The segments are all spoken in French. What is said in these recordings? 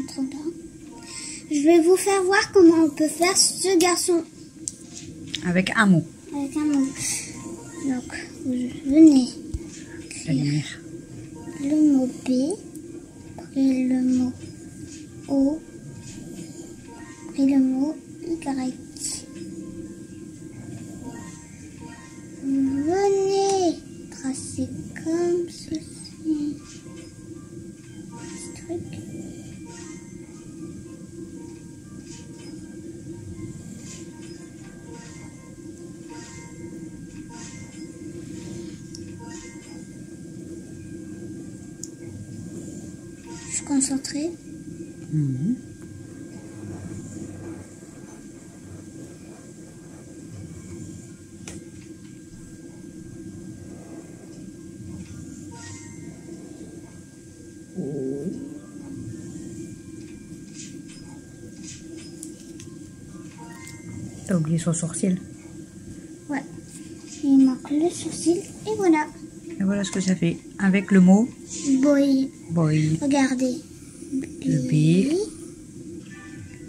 montre pas. Je vais vous faire voir comment on peut faire ce garçon. Avec un mot. Avec un mot. Donc, vous venez La lumière. le mot B, puis le mot O, puis le mot Y. Venez tracer comme ceci. Ce truc. Je suis concentrée. T'as oublié son sourcil. Ouais. Il manque le sourcil et voilà. Et voilà ce que ça fait. Avec le mot Boy. boy. Regardez. Le B.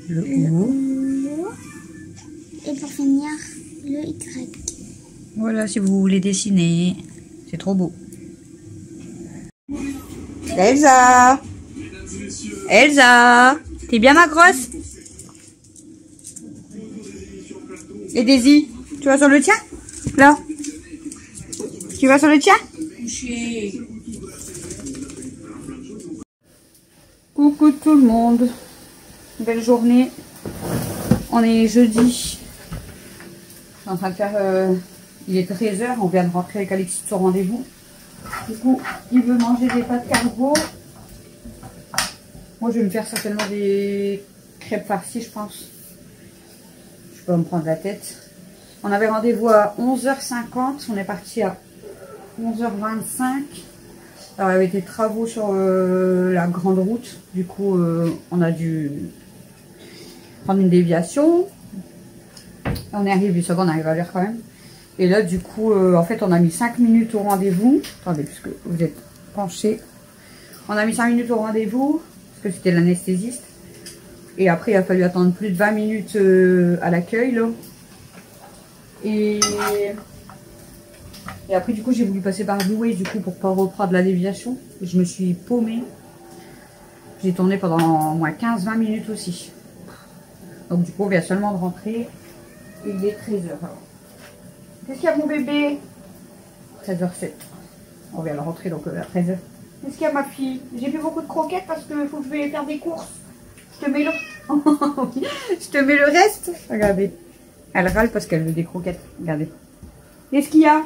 Le O. Et pour finir, le Y. Voilà si vous voulez dessiner. C'est trop beau. Elsa! Elsa! T'es bien ma grosse? Et Daisy, tu vas sur le tien? Là? Tu vas sur le tien? Coucou tout le monde. Belle journée. On est jeudi. Je suis en train de faire... il est 13 h, on vient de rentrer avec Alexis de son rendez-vous. Du coup, il veut manger des pâtes carbo. Moi, je vais me faire certainement des crêpes farcies, je pense. Je peux me prendre la tête. On avait rendez-vous à 11h50. On est parti à 11h25. Alors, il y avait des travaux sur la grande route. Du coup, on a dû prendre une déviation. On est arrivé, ça va, on arrive à l'heure quand même. Et là, du coup, en fait, on a mis 5 minutes au rendez-vous. Attendez, parce que vous êtes penchés. On a mis 5 minutes au rendez-vous, parce que c'était l'anesthésiste. Et après, il a fallu attendre plus de 20 minutes à l'accueil, là. Et après, du coup, j'ai voulu passer par Douai, du coup, pour pas reprendre la déviation. Je me suis paumée. J'ai tourné pendant au moins 15-20 minutes aussi. Donc, du coup, on vient seulement de rentrer. Et il est 13 h. Qu'est-ce qu'il y a, mon bébé? 13h07. On vient de rentrer, donc à 13 h. Qu'est-ce qu'il y a, ma fille? J'ai fait beaucoup de croquettes parce qu'il faut que je vais faire des courses. Je te mets le... je te mets le reste. Regardez. Elle râle parce qu'elle veut des croquettes. Regardez. Qu'est-ce qu'il y a?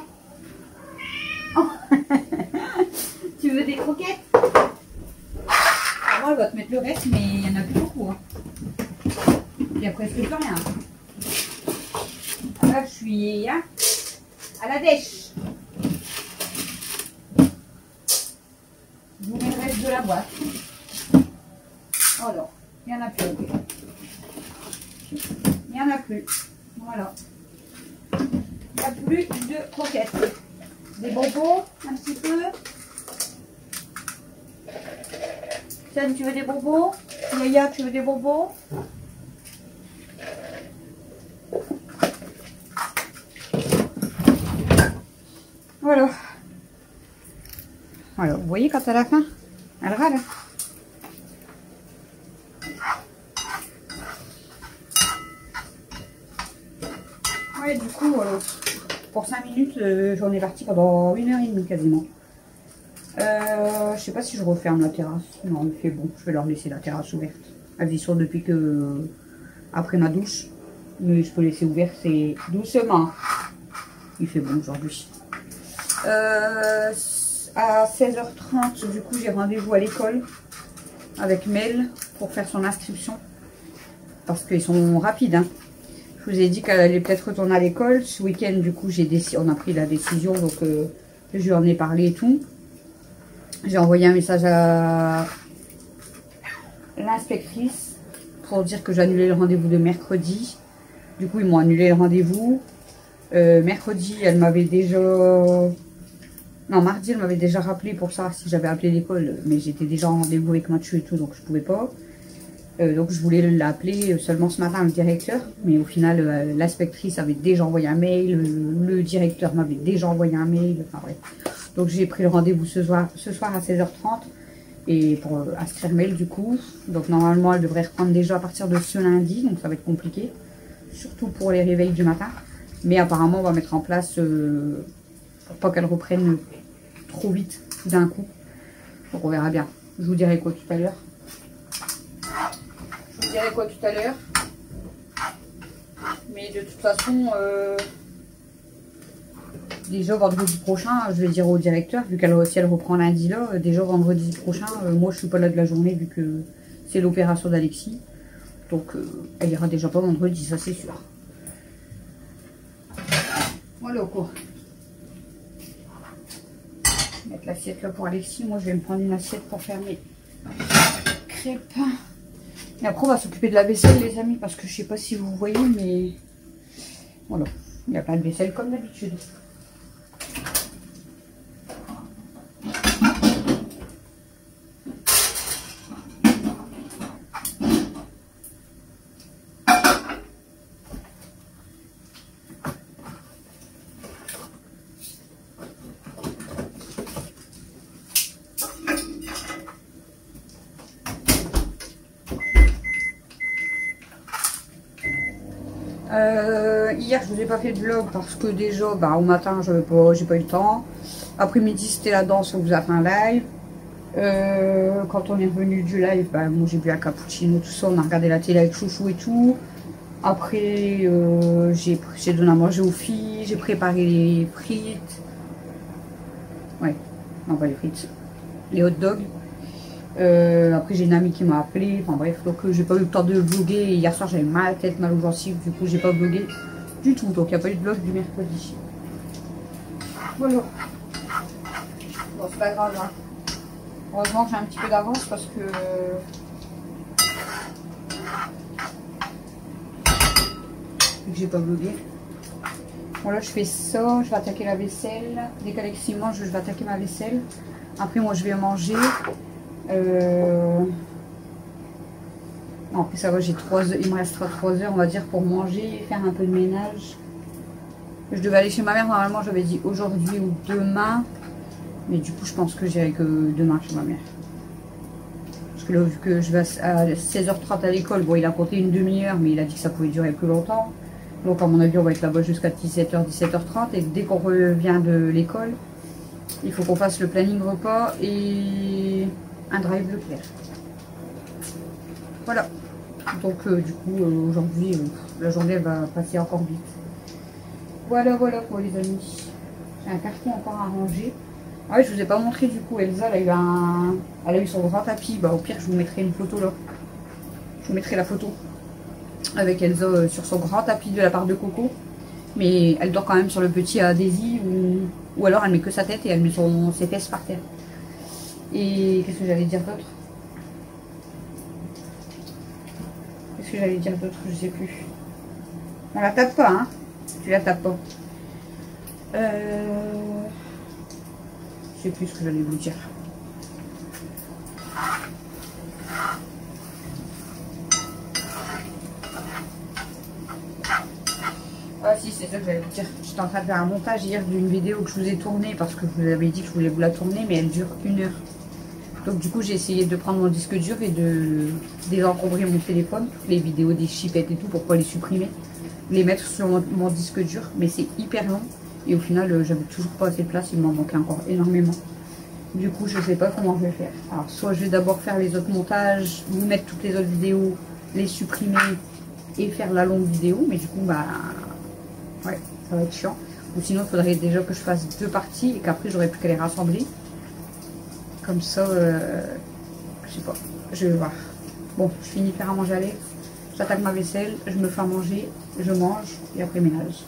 Oh. Tu veux des croquettes? Alors, elle va te mettre le reste, mais il n'y en a plus beaucoup. Hein. Il n'y a presque plus rien. Là, je suis hein, à la dèche. Je vous mets le reste de la boîte. Oh non, il n'y en a plus. Il n'y en a plus. Voilà. Il n'y a plus de croquettes. Des bonbons, un petit peu. Sam, tu veux des bonbons? Yaya, tu veux des bonbons? Voilà. Voilà, vous voyez quand elle a faim, elle râle. Ouais, du coup, pour 5 minutes, j'en ai parti pendant 1h30 quasiment. Je sais pas si je referme la terrasse. Non, il fait bon. Je vais leur laisser la terrasse ouverte. Elles y sont depuis que après ma douche. Mais je peux laisser ouvert, c'est doucement. Il fait bon aujourd'hui. À 16h30, du coup, j'ai rendez-vous à l'école avec Mel pour faire son inscription. Parce qu'ils sont rapides. Hein. Je vous ai dit qu'elle allait peut-être retourner à l'école. Ce week-end, du coup, on a pris la décision. Donc, je lui en ai parlé et tout. J'ai envoyé un message à l'inspectrice pour dire que j'annulais le rendez-vous de mercredi. Du coup, ils m'ont annulé le rendez-vous. Mercredi, elle m'avait déjà... Non, mardi, elle m'avait déjà rappelé pour savoir si j'avais appelé l'école. Mais j'étais déjà en rendez-vous avec Mathieu et tout, donc je pouvais pas. Donc je voulais l'appeler seulement ce matin, le directeur, mais au final l'inspectrice avait déjà envoyé un mail, le directeur m'avait déjà envoyé un mail, enfin bref. Donc j'ai pris le rendez-vous ce soir à 16h30 et pour inscrire mail du coup. Donc normalement elle devrait reprendre déjà à partir de ce lundi, donc ça va être compliqué, surtout pour les réveils du matin. Mais apparemment on va mettre en place pour pas qu'elle reprenne trop vite d'un coup. Donc on verra bien. Je vous dirai quoi tout à l'heure. Je vous dirai quoi tout à l'heure. Mais de toute façon, déjà vendredi prochain, je vais dire au directeur, vu qu'elle si elle reprend lundi là, déjà vendredi prochain, moi je suis pas là de la journée vu que c'est l'opération d'Alexis. Donc elle ira déjà pas vendredi, ça c'est sûr. Voilà quoi. Mettre l'assiette là pour Alexis. Moi je vais me prendre une assiette pour faire mes crêpes. Et après on va s'occuper de la vaisselle les amis, parce que je sais pas si vous voyez, mais voilà, il y a pas de vaisselle comme d'habitude. Hier je vous ai pas fait de vlog parce que déjà au matin j'ai pas eu le temps. Après-midi c'était la danse, on vous a fait un live. Quand on est revenu du live, moi j'ai bu un cappuccino, tout ça, on a regardé la télé avec chouchou et tout. Après j'ai donné à manger aux filles, j'ai préparé les frites. Ouais, non pas les frites, les hot dogs. Après j'ai une amie qui m'a appelé, enfin bref, donc j'ai pas eu le temps de vlogger. Hier soir j'avais mal à la tête, mal aux gencives, du coup j'ai pas vlogué du tout, donc il n'y a pas eu de vlog du mercredi. Voilà. Bon c'est pas grave, hein. Heureusement que j'ai un petit peu d'avance parce que j'ai pas vlogué. Bon là je fais ça, je vais attaquer la vaisselle. Dès qu'Alexis mange, je vais attaquer ma vaisselle. Après moi je vais manger. Non, après ça va, j'ai 3 heures, il me restera 3 heures on va dire pour manger, faire un peu de ménage. Je devais aller chez ma mère, normalement j'avais dit aujourd'hui ou demain. Mais du coup je pense que j'irai que demain chez ma mère. Parce que là vu que je vais à 16h30 à l'école, bon il a compté une demi-heure mais il a dit que ça pouvait durer plus longtemps. Donc à mon avis on va être là-bas jusqu'à 17h, 17h30 et dès qu'on revient de l'école, il faut qu'on fasse le planning repas et un drive Leclerc. Voilà. Donc du coup aujourd'hui la journée elle va passer encore vite. Voilà quoi les amis. J'ai un carton encore à ranger. Ah ouais, je vous ai pas montré du coup. Elsa elle a eu son grand tapis. Au pire je vous mettrai une photo là. Je vous mettrai la photo avec Elsa sur son grand tapis de la part de Coco. Mais elle dort quand même sur le petit à Daisy ou alors elle met que sa tête et elle met ses fesses par terre. Et qu'est-ce que j'allais dire d'autre? Qu'est-ce que j'allais dire d'autre? Je sais plus. On la tape pas, hein? Tu la tapes pas. Je sais plus ce que j'allais vous dire. Ah si, c'est ça que j'allais vous dire. J'étais en train de faire un montage hier d'une vidéo que je vous ai tournée parce que je vous avais dit que je voulais vous la tourner, mais elle dure 1 heure. Donc du coup j'ai essayé de prendre mon disque dur et de désencombrer mon téléphone, toutes les vidéos des chipettes et tout pour pas les supprimer, les mettre sur mon disque dur, mais c'est hyper long et au final j'avais toujours pas assez de place, il m'en manquait encore énormément. Du coup je sais pas comment je vais faire. Alors soit je vais d'abord faire les autres montages, vous mettre toutes les autres vidéos, les supprimer et faire la longue vidéo, mais du coup ouais ça va être chiant. Ou sinon il faudrait déjà que je fasse 2 parties et qu'après j'aurais plus qu'à les rassembler. Comme ça, je sais pas, je vais voir. Bon, je finis de faire à manger à Alex, j'attaque ma vaisselle, je me fais à manger, je mange et après ménage.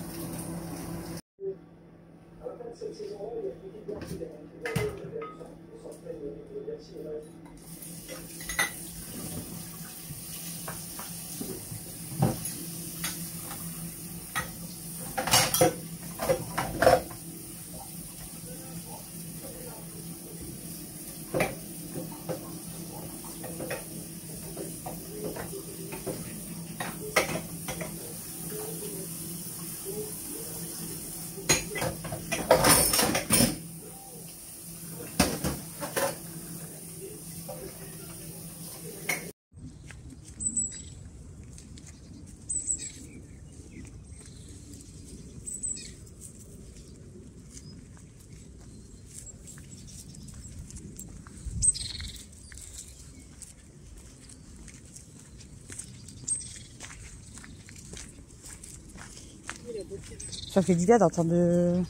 Ça fait du bien d'entendre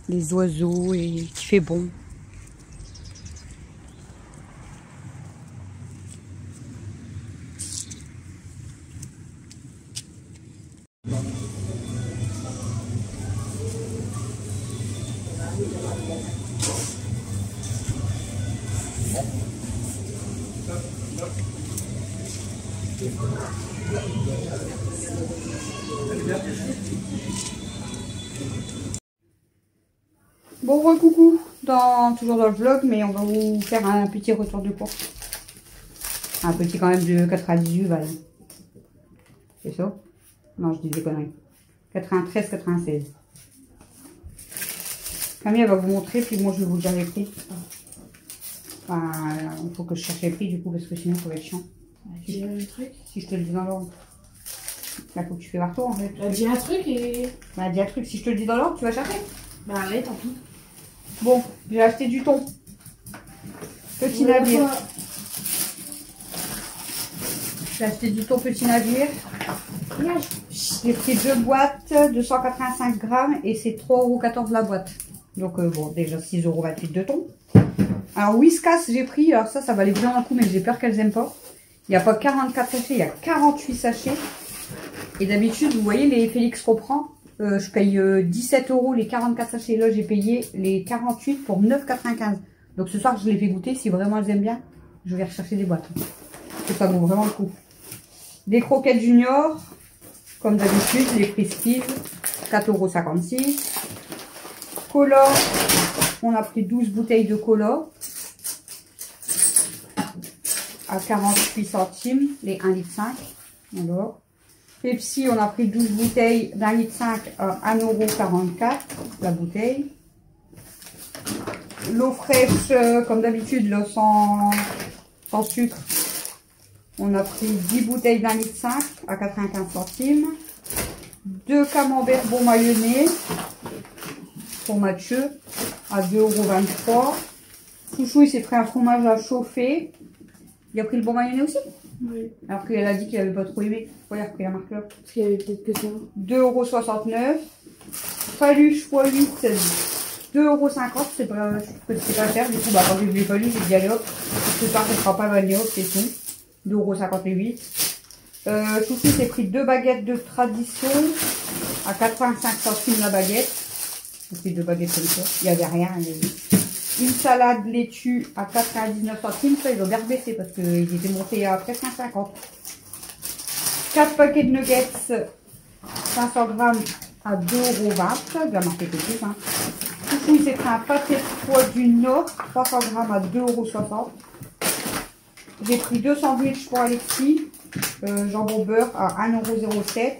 les oiseaux et qu'il fait bon. Bon, recoucou, toujours dans le vlog, mais on va vous faire un petit retour de course. Un petit quand même de 98 balles. C'est ça? Non, je dis des conneries. 93, 96. Camille, elle va vous montrer, puis moi je vais vous dire les prix. Enfin, il faut que je cherche les prix du coup, parce que sinon ça va être chiant. Dis un truc. Si je te le dis dans l'ordre. Là, faut que tu fais retour en fait. Dis un truc et... Bah, dis un truc, si je te le dis dans l'ordre, tu vas chercher. Bah allez, tant pis. Bon, j'ai acheté du thon. Petit navire. J'ai acheté du thon petit navire. J'ai pris 2 boîtes de 185 grammes et c'est 3,14 € la boîte. Donc bon, déjà 6,28 € de thon. Alors Whiskas j'ai pris, alors ça valait bien un coup mais j'ai peur qu'elles aiment pas. Il n'y a pas 44 sachets, il y a 48 sachets. Et d'habitude, vous voyez les Félix reprend, je paye 17 € les 44 sachets. Là j'ai payé les 48 pour 9,95 €. Donc ce soir je les fais goûter, si vraiment elles aiment bien, je vais rechercher des boîtes. Parce que ça vaut vraiment le coup. Des croquettes junior, comme d'habitude, les Prestige, 4,56 €. Cola, on a pris 12 bouteilles de cola à 48 centimes, les 1,5 litre. Alors, Pepsi, on a pris 12 bouteilles d'1,5 litre à 1,44 € la bouteille. L'eau fraîche, comme d'habitude, sans sucre. On a pris 10 bouteilles d'1,5 litre à 95 centimes. 2 camemberts bon mayonnais pour Mathieu à 2,23 €. Chouchou, il s'est pris un fromage à chauffer. Il a pris le bon mayonnais aussi? Oui. Alors qu'il a dit qu'il n'avait pas trop aimé. Pourquoi il a repris la marque là? Parce qu'il y avait peut-être que ça. 2,69 €. Faluche x8, 2,50 €. C'est pas, je trouve que c'est pas cher. Du coup, bah, quand j'ai vu les faluches, j'ai dit allez hop. Ce soir, ce sera pas vanille, c'est tout. 2,58 €. Chouchou s'est pris 2 baguettes de tradition à 85 centimes la baguette. J'ai pris 2 baguettes comme ça. Il n'y avait rien. Une salade laitue à 99 centimes. Ça, ils ont bien baissé parce qu'ils étaient montés à presque 1,50 €. 4 paquets de nuggets, 500 grammes à 2,20 €. Bien marqué quelque chose. Hein. Chouchou, il s'est pris un pâté de foie du Nord, 300 grammes à 2,60 €. J'ai pris 2 sandwichs pour Alexis, jambon beurre à 1,07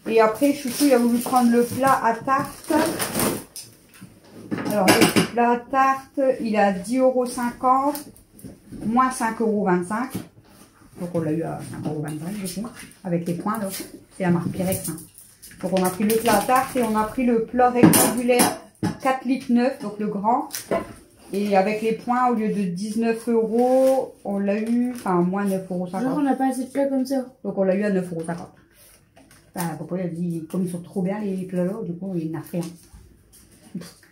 €. Et après, Chouchou, il a voulu prendre le plat à tarte. Alors, le plat à tarte, il est à 10,50 €, moins 5,25 €. Donc, on l'a eu à 5,25 € du coup, avec les points. C'est la marque Pyrex. Hein. Donc, on a pris le plat à tarte et on a pris le plat rectangulaire 4,9 litres, donc le grand. Et avec les points, au lieu de 19 €, on l'a eu, enfin, moins 9,50 €. Genre, on n'a pas assez de plats comme ça. Donc, on l'a eu à 9,50 €. Enfin, papa, il a dit, comme ils sont trop bien les plats là, du coup, il n'a rien.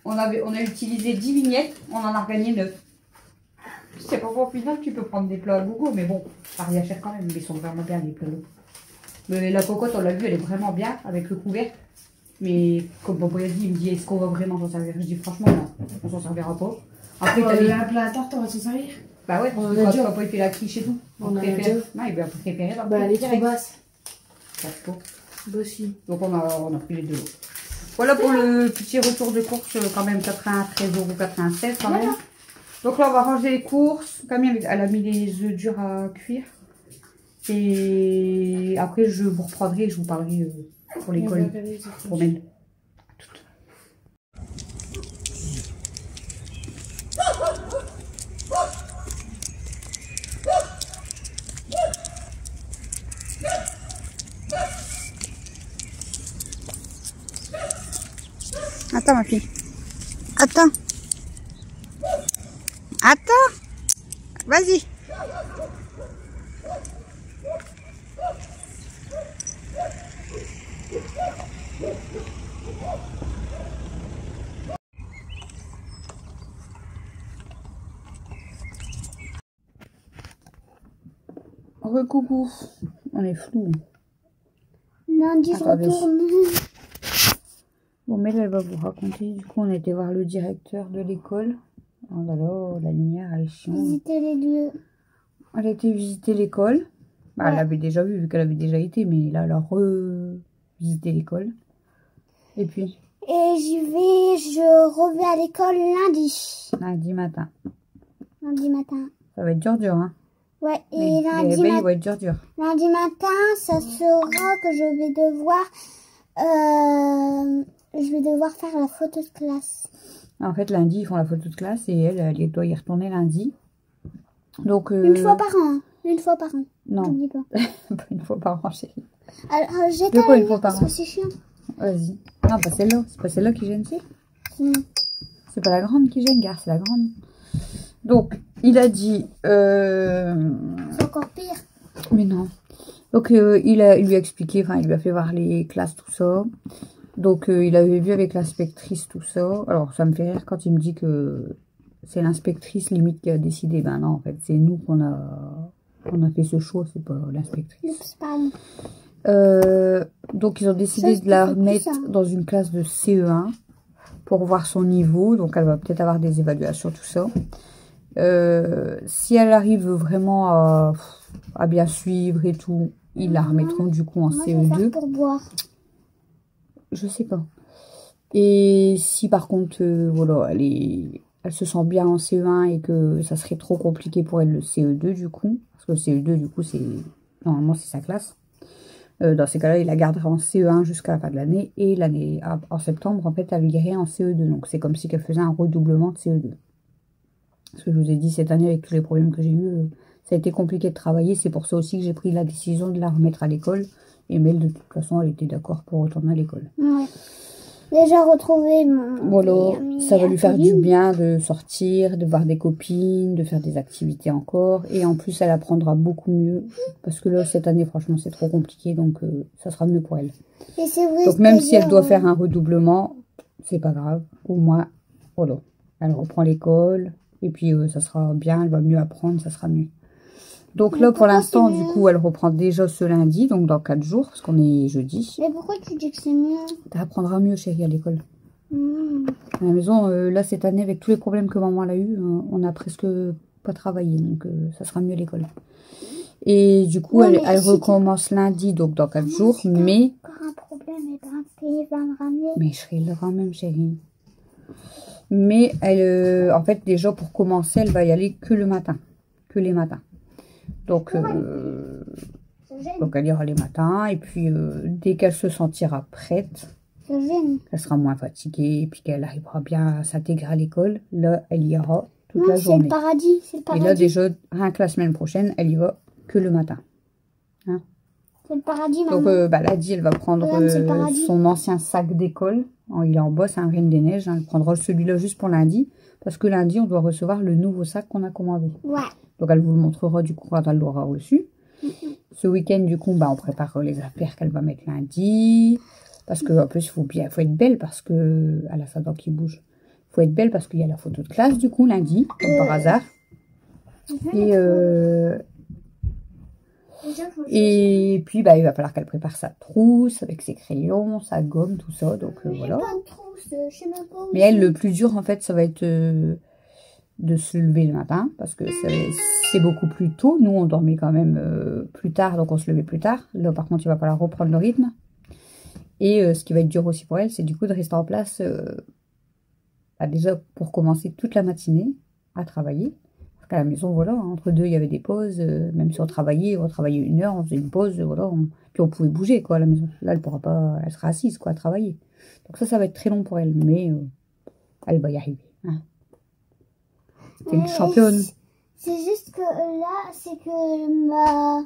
On a utilisé 10 vignettes, on en a gagné 9. C'est pas pour final, tu peux prendre des plats à gogo, mais bon, ça revient cher quand même, mais ils sont vraiment bien les plats là. Mais la cocotte, on l'a vu, elle est vraiment bien avec le couvercle. Mais comme papa a dit, il me dit, est-ce qu'on va vraiment s'en servir? Je dis, franchement, non, on s'en servira pas. Après, t'as les... un plat à tarte, on va s'en servir. Bah ouais, on quand a déjà. papa il fait la quiche et tout. On a préfère... déjà. Non, il va préférer dans bah, elle est trop basse. Bah si. Donc on a pris les deux. Voilà pour le petit retour de course, quand même 93,96 € quand même. Donc là on va ranger les courses. Camille elle a mis les œufs durs à cuire. Et après je vous reprendrai, je vous parlerai pour l'école. Pour même. Attends ma fille. Attends. Attends. Vas-y. Recoucou. On est flou. Lundi, je Attendez. retourne. Bon, mais là, elle va vous raconter. Du coup, on a été voir le directeur de l'école. Oh là là, la lumière, elle est chiante. Visiter les lieux. Elle a été visiter l'école. Bah, elle Ouais. l'avait déjà vu qu'elle avait déjà été, mais là, elle a revisité l'école. Et puis, Et je reviens à l'école lundi. lundi matin. Lundi matin. Ça va être dur, hein. Ouais, et Les réveils vont être dur. lundi matin, ça sera que je vais devoir faire la photo de classe. En fait, lundi, ils font la photo de classe et elle doit y retourner lundi. Donc, Une fois par an. Une fois par an. non, N'oublie pas. pas une fois par an, chérie. Alors, De j'éteins quoi la une fois lumière par parce que an? c'est chiant. Vas-y. Non, pas celle-là. C'est pas celle-là qui gêne, c'est? Hmm. C'est pas la grande qui gêne, gare, c'est la grande. Donc, il a dit... C'est encore pire. Mais non. Donc, il lui a expliqué, enfin, il lui a fait voir les classes, tout ça. Donc, il avait vu avec l'inspectrice, tout ça. Alors, ça me fait rire quand il me dit que c'est l'inspectrice, limite, qui a décidé. Ben non, en fait, c'est nous qu'on a fait ce choix, c'est pas l'inspectrice. Oups, pardon. Donc, ils ont décidé Ça, de la c'est plus mettre ça. dans une classe de CE1 pour voir son niveau. Donc, elle va peut-être avoir des évaluations, tout ça. Si elle arrive vraiment à bien suivre et tout, ils la remettront du coup en Moi, je vais faire CE2. pour boire. Je sais pas. Et si par contre, voilà, elle se sent bien en CE1 et que ça serait trop compliqué pour elle le CE2 du coup, parce que le CE2 du coup, normalement c'est sa classe. Dans ces cas-là, il la gardera en CE1 jusqu'à la fin de l'année. Et en septembre, en fait, elle irait en CE2. Donc c'est comme si elle faisait un redoublement de CE2. Parce que je vous ai dit, cette année, avec tous les problèmes que j'ai eus, ça a été compliqué de travailler. C'est pour ça aussi que j'ai pris la décision de la remettre à l'école. Et Mel, de toute façon, elle était d'accord pour retourner à l'école. Ouais. Déjà retrouvé mon... Voilà, ami ça va lui faire du Apolline. bien de sortir, de voir des copines, de faire des activités encore. Et en plus, elle apprendra beaucoup mieux. Parce que là, cette année, franchement, c'est trop compliqué. Donc, ça sera mieux pour elle. Et c'est vrai, Donc, même si elle c'est-à-dire, doit faire un redoublement, c'est pas grave. Au moins, voilà, elle reprend l'école. Et puis, ça sera bien, elle va mieux apprendre, ça sera mieux. Donc Mais là, pour pourquoi l'instant, c'est du mieux? coup, elle reprend déjà ce lundi, donc dans 4 jours, parce qu'on est jeudi. Mais pourquoi tu dis que c'est mieux? Tu apprendras mieux, chérie, à l'école. Hmm. À la maison, là, cette année, avec tous les problèmes que maman a eu, on a presque pas travaillé, donc ça sera mieux à l'école. Et du coup, Ouais, elle mais si recommence lundi, donc dans 4 jours, mais... Encore un problème, et ben, il va me ramener. Mais je serai là quand même, chérie. Mais elle, en fait, déjà, pour commencer, elle va y aller que le matin. Que les matins. Donc, Ça gêne. donc elle ira les matins. Et puis, dès qu'elle se sentira prête, Ça gêne. qu'elle sera moins fatiguée, et puis qu'elle arrivera bien à s'intégrer à l'école, là, elle y ira toute Non, la c'est le journée. paradis. C'est le Et là, paradis. déjà, rien que la semaine prochaine, elle y va que le matin. C'est le paradis, Donc, maman. lundi, elle va prendre Madame, c'est le paradis. son ancien sac d'école. Il est en bois, c'est un Reine des Neiges. Elle prendra celui-là juste pour lundi. Parce que lundi, on doit recevoir le nouveau sac qu'on a commandé. Ouais. Donc, elle vous le montrera du coup quand elle l'aura reçu. Ce week-end, du coup, on prépare les affaires qu'elle va mettre lundi. Parce que en plus, faut être belle parce que... Elle a sa dent qui bouge. Faut être belle parce qu'il y a la photo de classe, du coup, lundi, comme par hasard. Et puis, il va falloir qu'elle prépare sa trousse avec ses crayons, sa gomme, tout ça. Donc, voilà. Pas de trousse, je sais même pas où Mais elle, le plus dur, en fait, ça va être de se lever le matin. Parce que c'est beaucoup plus tôt. Nous, on dormait quand même plus tard, donc on se levait plus tard. Là, par contre, il va falloir reprendre le rythme. Et ce qui va être dur aussi pour elle, c'est du coup de rester en place, déjà pour commencer toute la matinée à travailler. Parce qu'à la maison, voilà, entre deux, il y avait des pauses. Même si on travaillait 1 heure, on faisait une pause, voilà. Puis on pouvait bouger, quoi, à la maison. Là, elle pourra pas, elle sera assise, quoi, à travailler. Donc ça va être très long pour elle, mais elle va y arriver. Hein. C'est une championne. C'est juste que là, c'est que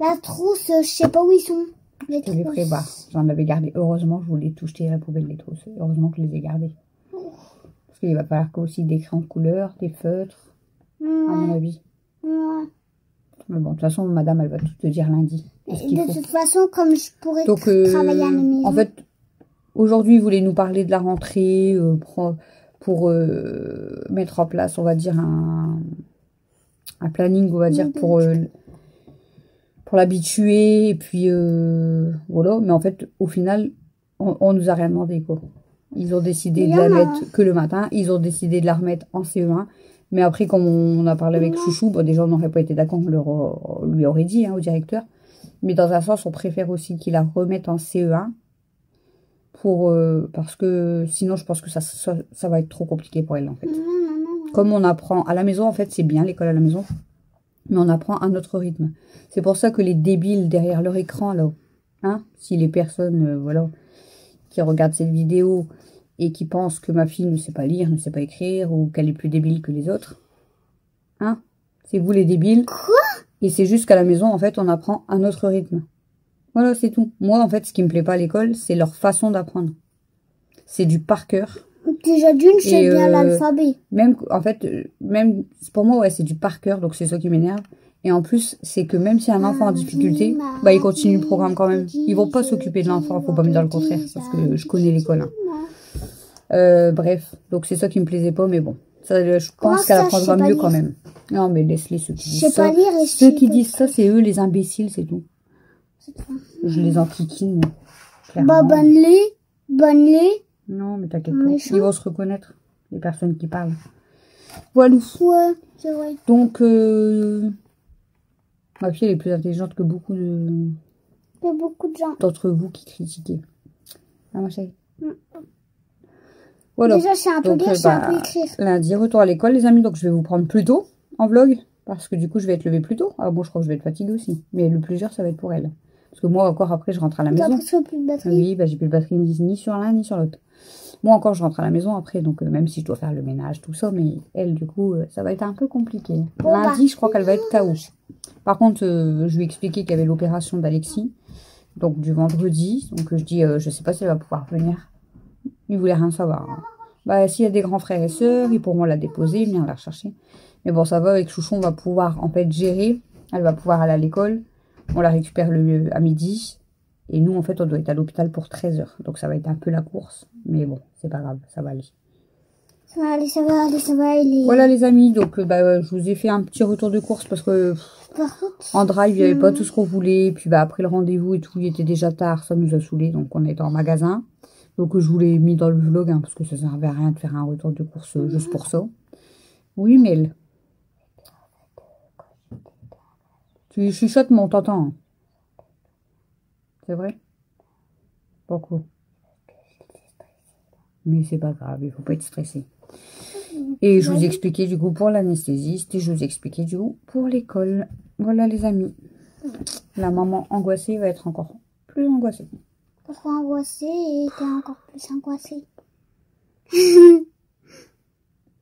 la trousse, je sais pas où ils sont. Les Je les trousses. prépare. J'en avais gardé. Heureusement, je voulais tout jeter à la poubelle, les trousses. Heureusement que je les ai gardées. Parce qu'il va falloir aussi des crayons de couleur, des feutres, à mon avis. Ouais. Mais bon, de toute façon, madame, elle va tout te dire lundi. Et Ce qu'il de faut. toute façon, comme je pourrais Donc, travailler à la maison. en fait, aujourd'hui, il voulait nous parler de la rentrée pour mettre en place, on va dire, un planning, on va dire, pour pour l'habituer, et puis voilà. Mais en fait, au final, on nous a rien demandé, quoi. Ils ont décidé de la mettre que le matin, ils ont décidé de la remettre en CE1. Mais après, comme on a parlé avec Chouchou, bon, déjà, on n'aurait pas été d'accord, on lui aurait dit, hein, au directeur. Mais dans un sens, on préfère aussi qu'il la remette en CE1. Parce que sinon, je pense que ça va être trop compliqué pour elle, en fait. Comme on apprend à la maison, en fait, c'est bien l'école à la maison. Mais on apprend à notre rythme. C'est pour ça que les débiles derrière leur écran, là, hein, si les personnes, voilà, qui regardent cette vidéo et qui pensent que ma fille ne sait pas lire, ne sait pas écrire, ou qu'elle est plus débile que les autres, hein, c'est vous les débiles. Quoi? Et c'est juste qu'à la maison, en fait, on apprend à notre rythme. Voilà, c'est tout. Moi, en fait, ce qui me plaît pas à l'école, c'est leur façon d'apprendre. C'est du par cœur. Déjà d'une, je sais bien l'alphabet. Même, en fait, même, pour moi, ouais, c'est du par cœur, donc c'est ça qui m'énerve. Et en plus, c'est que même si un enfant en difficulté, bah, il continue le programme quand même. Ils vont pas s'occuper de l'enfant, faut pas me dire le contraire, parce que je connais l'école, hein. Bref, donc c'est ça qui me plaisait pas, mais bon. Ça, je pense qu'elle apprendra mieux quand même. Non, mais laisse-les ceux qui disent ça. Ceux qui disent ça, c'est eux les imbéciles, c'est tout. Je les enquiquine. Bah, bonne-les. Non, mais t'inquiète pas. Ils vont se reconnaître, les personnes qui parlent. Voilà. Ouais, c'est vrai. Donc, ma fille, elle est plus intelligente que beaucoup de... gens. D'entre vous qui critiquez. Ah, ma chérie. Voilà. Déjà, c'est un peu lire, c'est un peu écrire. Lundi, retour à l'école, les amis. Donc, je vais vous prendre plus tôt en vlog. Parce que du coup, je vais être levée plus tôt. Ah bon, je crois que je vais être fatiguée aussi. Mais le plus dur, ça va être pour elle. Parce que moi, encore après, je rentre à la maison. T'as plus de batterie. Oui, bah, j'ai plus de batterie ni sur l'un ni sur l'autre. Moi, encore, je rentre à la maison après. Donc, même si je dois faire le ménage, tout ça. Mais elle, du coup, ça va être un peu compliqué. Bon, lundi, je crois qu'elle va être KO. Par contre, je lui ai expliqué qu'il y avait l'opération d'Alexis. Donc, du vendredi. Donc, je dis, je sais pas si elle va pouvoir venir. Il voulait rien savoir. Hein. Bah, s'il y a des grands frères et sœurs, ils pourront la déposer, venir la rechercher. Mais bon, ça va, avec Chouchou, on va pouvoir, en fait, gérer. Elle va pouvoir aller à l'école. On la récupère à midi. Et nous, en fait, on doit être à l'hôpital pour 13 h. Donc, ça va être un peu la course. Mais bon, c'est pas grave, ça va aller. Ça va aller, ça va aller, ça va aller. Voilà, les amis. Donc, bah, je vous ai fait un petit retour de course parce que en drive, il n'y avait pas tout ce qu'on voulait. Puis, bah, après le rendez-vous et tout, il était déjà tard. Ça nous a saoulés. Donc, on était en magasin. Donc, je vous l'ai mis dans le vlog, hein, parce que ça ne servait à rien de faire un retour de course juste pour ça. Oui, Mel. Tu chuchotes, mais on t'entend. Hein. C'est vrai? Pourquoi? Mais c'est pas grave, il faut pas être stressé. Et je vous expliquais du coup pour l'anesthésiste et je vous expliquais du coup pour l'école. Voilà les amis. La maman angoissée va être encore plus angoissée. Pourquoi angoissée et t'es encore plus angoissée?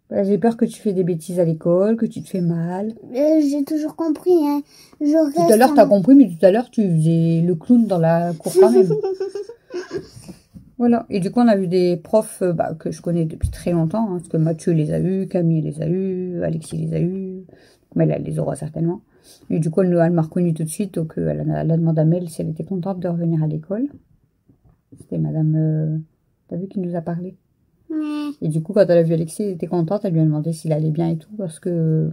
Bah, j'ai peur que tu fais des bêtises à l'école, que tu te fais mal. J'ai toujours compris, hein. Tout à l'heure, t'as compris, mais tout à l'heure, tu faisais le clown dans la cour quand même. Voilà. Et du coup, on a vu des profs que je connais depuis très longtemps. Hein, parce que Mathieu les a eus, Camille les a eus, Alexis les a eus. Mais elle les aura certainement. Et du coup, elle m'a reconnue tout de suite. Donc, elle a demandé à Mel si elle était contente de revenir à l'école. C'était madame... t'as vu qui nous a parlé? Et du coup, quand elle a vu Alexis, elle était contente. Elle lui a demandé s'il allait bien et tout. Parce que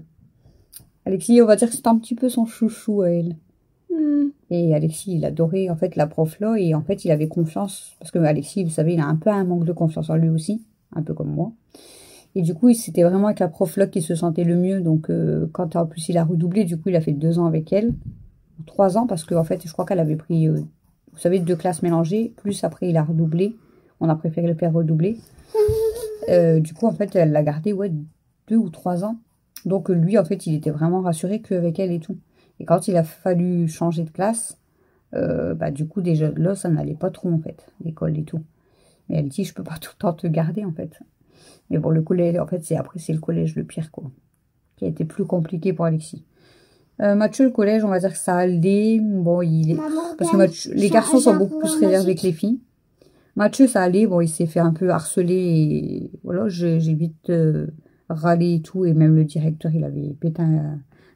Alexis, on va dire que c'était un petit peu son chouchou à elle. Et Alexis, il adorait en fait la prof là. Et en fait, il avait confiance. Parce que Alexis, vous savez, il a un peu un manque de confiance en lui aussi. Un peu comme moi. Et du coup, c'était vraiment avec la prof là qu'il se sentait le mieux. Donc, quand en plus il a redoublé, du coup, il a fait 2 ans avec elle. 3 ans, parce qu'en fait, je crois qu'elle avait pris, vous savez, 2 classes mélangées. Plus après, il a redoublé. On a préféré le faire redoubler. Du coup, en fait, elle l'a gardé, ouais, 2 ou 3 ans. Donc, lui, en fait, il était vraiment rassuré qu'avec elle et tout. Et quand il a fallu changer de classe, du coup, déjà, là, ça n'allait pas trop, en fait, l'école et tout. Mais elle dit, je peux pas tout le temps te garder, en fait. Mais bon, le collège, en fait, c'est le collège le pire, quoi. Qui a été plus compliqué pour Alexis. Mathieu, le collège, on va dire que ça allait. Bon, parce que Mathieu, les garçons sont beaucoup plus réservés que les filles. Mathieu, ça allait. Bon, il s'est fait un peu harceler. Et voilà, j'ai vite râlé et tout. Et même le directeur, il avait pété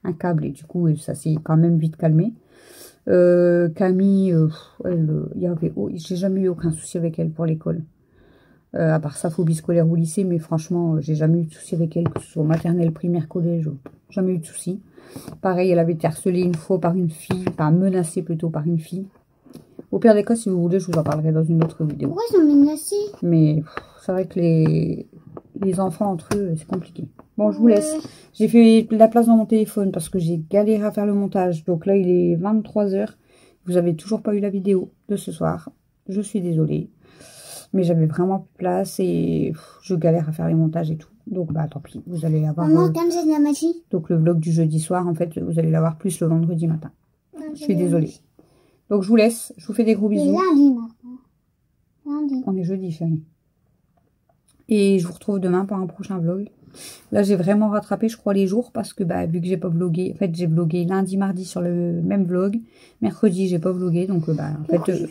un câble. Et du coup, ça s'est quand même vite calmé. Camille, j'ai jamais eu aucun souci avec elle pour l'école. À part sa phobie scolaire au lycée, mais franchement, j'ai jamais eu de soucis avec elle, que ce soit maternelle, primaire, collège, jamais eu de soucis. Pareil, elle avait été harcelée une fois par une fille, enfin menacée plutôt par une fille. Au pire des cas, si vous voulez, je vous en parlerai dans une autre vidéo. Pourquoi ils sont menacés? Mais c'est vrai que les enfants entre eux, c'est compliqué. Bon, je vous laisse. J'ai fait de la place dans mon téléphone parce que j'ai galéré à faire le montage. Donc là, il est 23 h. Vous avez toujours pas eu la vidéo de ce soir. Je suis désolée. Mais j'avais vraiment plus de place et je galère à faire les montages et tout. Donc bah tant pis, vous allez avoir... Maman, comme c'est de la magie. Donc le vlog du jeudi soir, en fait, vous allez l'avoir plus le vendredi matin. Je suis désolée. Donc je vous laisse, je vous fais des gros bisous. C'est lundi maintenant. Lundi. On est jeudi, chérie. Et je vous retrouve demain pour un prochain vlog. Là, j'ai vraiment rattrapé, je crois, les jours parce que bah, vu que j'ai pas vlogué, en fait, j'ai vlogué lundi, mardi sur le même vlog. Mercredi, j'ai pas vlogué, donc bah, en fait,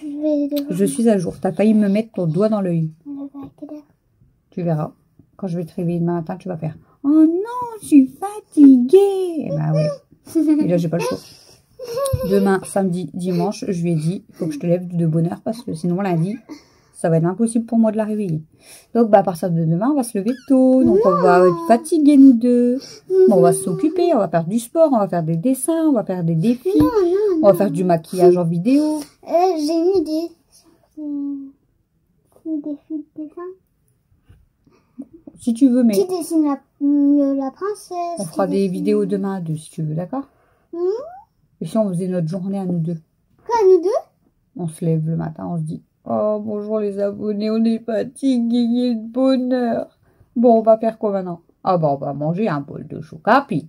je suis à jour. T'as failli me mettre ton doigt dans l'œil. Tu verras. Quand je vais te réveiller demain matin, tu vas faire « Oh non, je suis fatiguée !» Et bah ouais. Et là, j'ai pas le choix. Demain, samedi, dimanche, je lui ai dit « Il faut que je te lève de bonne heure parce que sinon, lundi, ça va être impossible pour moi de la réveiller. » Donc, bah, à partir de demain, on va se lever tôt. Donc, on va être fatigués, nous deux. Bon, on va s'occuper, on va faire du sport, on va faire des dessins, on va faire des défis. On va faire du maquillage en vidéo. J'ai une idée. Des défis de dessin. Si tu veux, mais Qui dessine la princesse? on fera des vidéos demain à deux, si tu veux, d'accord? Et si on faisait notre journée à nous deux? Quoi, nous deux? On se lève le matin, on se dit « Oh, bonjour les abonnés, on est fatigués, de bonheur. » Bon, on va faire quoi maintenant? Ah bah, on va manger un bol de chocolat pic.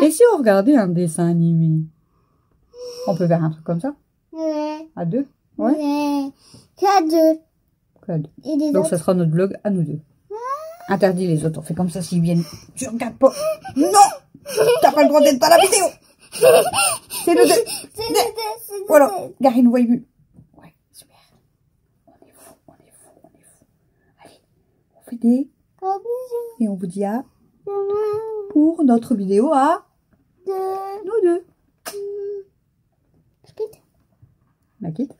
Et si on regardait un dessin animé? On peut faire un truc comme ça? Ouais. À deux? Ouais. Qu'à deux. À deux. Et des Donc, autres? ça sera notre vlog à nous deux. Interdit les autres, on fait comme ça s'ils viennent. Tu regardes pas. Non! T'as pas le droit d'être dans la vidéo! C'est nous deux! C'est nous deux. Voilà, Gary nous voit vu. Ouais, super. On est fou, on est fou, on est fou. Allez, on fait des... Gros bisous. Et on vous dit à... Demain. pour notre vidéo à... Deux. nous deux. Je quitte. La quitte.